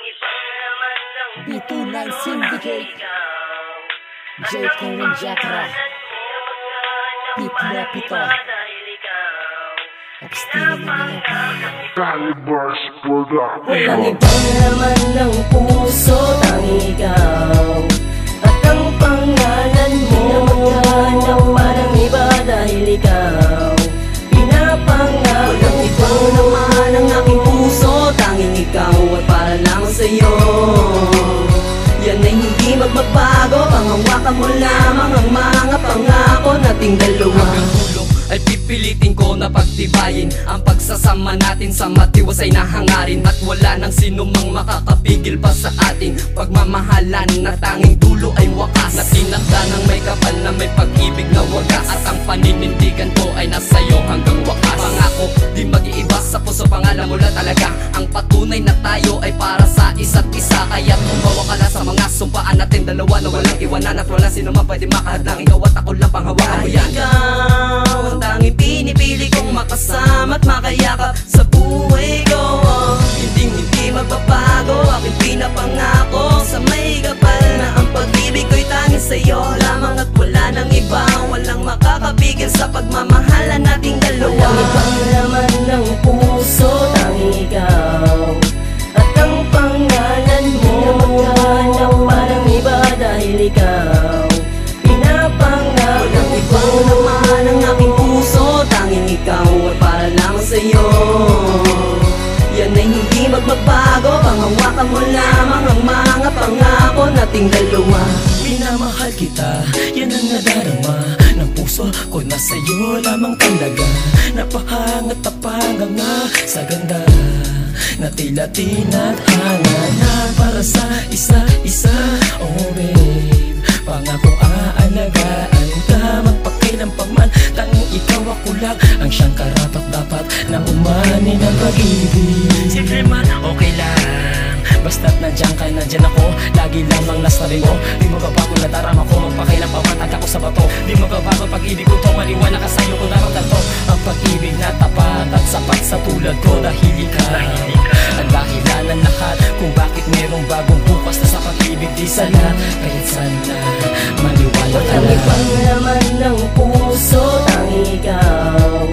B29 Syndicate, J. Colin Jacra, Pete Repito, Abstino ng Calibers Production. Walang ibang laman ng puso, tanging ikaw. At ang pangalan mo pinapaghanap parang iba dahil ikaw pinapangako. Walang ibang laman ng aking puso, tanging ikaw. At para lang sa'yo yan ay hindi magbabago. Panghawakan mo lamang ang mga pangako nating dalawa. Hanggang dulo ay pipilitin ko na pagtibayin ang pagsasama natin sa matiwasay na hangarin. At wala nang sinumang makakapigil pa sa ating pagmamahalan na tanging dulo ay wakas. Na tinakda ng may kapal na may pag-ibig na wagas. At ang paninindigan ko ay nasayo hanggang wakas. Pangako di mag-iiba sa puso, pangalan mo lang talaga ang patunay na tayo ay para sa isa't isa. Kaya't umawa ka lang sa mga sumpaan natin dalawa na walang iwanan. At wala sino man pwede makahadlang, ikaw at ako lang panghawakan mo yan. Ikaw ang tanging pinipili kong makasama at makayakap sa buhay ko. Hindi magbabago, aking pinapangako sa may kapal na ang pag-ibig ko'y tanging sa'yo lamang. At wala nang iba, walang makakapigil sa pagmamahalan nating dalawa. Walang ibang laman ng puso, tanging ikaw. At ang pangalan mo pinapaghanap parang iba dahil ikaw pinapangako. Walang ibang laman ng aking puso, tanging ikaw. At para lang sa'yo yan ay hindi magbabago. Panghawakan mo lamang ang mga pangako nating dalawa. Minamahal kita, yan ang nadarama ng puso ko na sa'yo lamang talaga. Napahangat na panganga sa ganda na tila tinadhana na para sa isa-isa. Oh babe, pangako aalagaan ka magpakilang paman. Tanging ikaw ako lang ang siyang karapat-dapat na umani ng pag-ibig. Siyempre man, okay lang, basta't nandiyan ka, nandiyan ako. Lagi lamang nasa rin mo. Di mo babago na darama ko, magpakilang pamatag ako sa bato. Di mo babago pag-ibig ko to, maliwanag ka sa'yo kung naramdam to. Ang pag-ibig na tapat at sapat sa tulad ko. Dahil ikaw ang dahilan ng lahat kung bakit merong bagong bukas na sa pag-ibig di sana. Kaya't sana maniwala ka Walang ibang laman ng puso, tanging ikaw.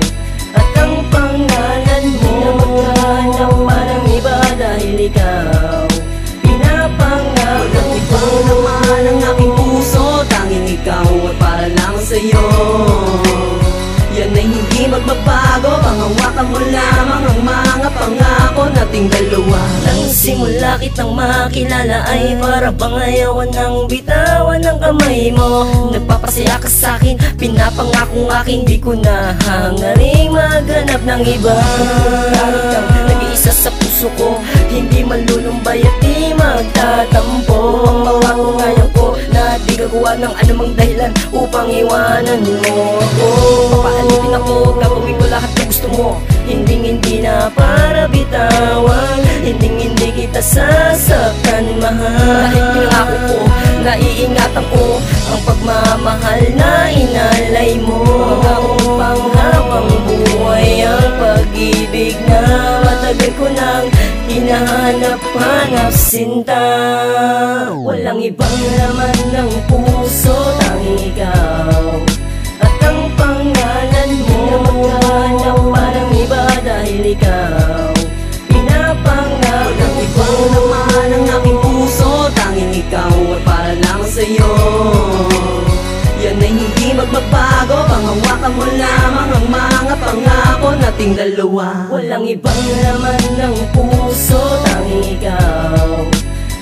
At ang pangalan mo pinapaghanap parang iba dahil ikaw pinapangako. Walang ibang laman ng aking puso, tanging ikaw. At para lang sa'yo yan ay hindi magbabago. Panghawakan mo lamang ang mga pangako nating dalawa. Nang simula kitang makilala ay para bang ayawan ng bitawan ng kamay mo. Nagpapasaya ka sa'kin, pinapangakong aking di ko na hangaring maghanap ng iba. Nag-iisa sa puso ko, hindi malulumbay at di magtatampo. Ang pangako ngayon ko na di gagawa ng anumang dahilan upang iwanan mo ako. Papaalipin ako, gagawin ko lahat na gusto mo. Hindi na para bitawan, hindi kita sasaktan, mahal. Kahit pinangako ko, naiingatan ko ang pagmamahal na inalay mo. Pangakong panghabang buhay ang pag-ibig na matagal ko nang hinahanap-hanap sinta. Walang ibang laman ng puso, tanging ikaw. At ang pangalan mo pinapaghanap parang iba dahil ikaw pinapangako. Walang ibang laman ng aking puso, tanging ikaw. At para lang sa'yo yan ay hindi magbabago. Panghawakan mo lamang ang mga pangako nating dalawa. Walang ibang laman ng puso, tanging ikaw.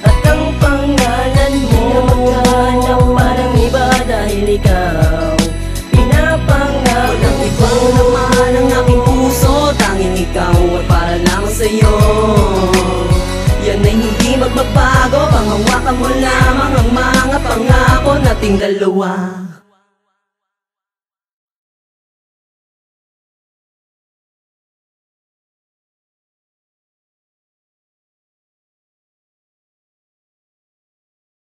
At ang pangalan mo pinapaghanap parang iba dahil ikaw pinapangako. Walang ibang laman ng aking puso, tanging ikaw. At para lang sa'yo yan ay hindi magbabago. Panghawakan mo lamang ang mga pangako nating dalawa.